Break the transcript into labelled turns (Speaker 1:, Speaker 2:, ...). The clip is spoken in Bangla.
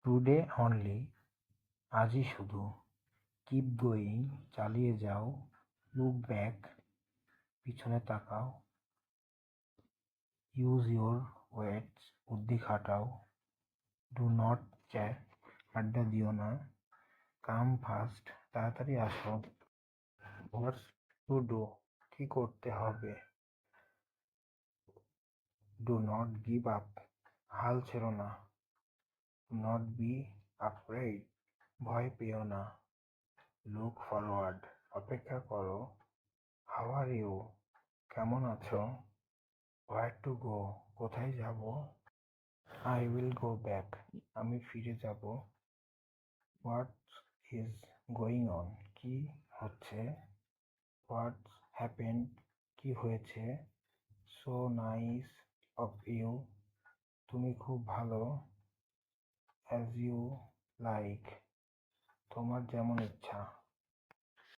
Speaker 1: টুডে অনলি, আজই শুধু। কিপ গোয়িং, চালিয়ে যাও। লুক ব্যাক, পিছনে তাকাও। ইউজ ইউর ওয়েটস, বুদ্ধি খাটাও। ডু নট চ্যাট, আড্ডা দিও না। কাম ফাস্ট, তাড়াতাড়ি আসো। হোয়াটস টু ডু, কি করতে হবে। ডু নট গিভ আপ, হাল ছেড়ো না। ডু নট বি আফ্রেড, ভয় পেও না। লুক ফরওয়ার্ড, অপেক্ষা করো। হাউ আর ইউ, কেমন আছো। হোয়ার টু গো, কোথায় যাব। আই উইল গো ব্যাক, আমি ফিরে যাব। হোয়াটস ইজ গোয়িং অন, কি হচ্ছে। হোয়াটস হ্যাপেন্ড, কি হয়েছে। সো নাইস অফ ইউ, তুমি খুব ভালো। অ্যাজ ইউ লাইক, তোমার যেমন ইচ্ছা।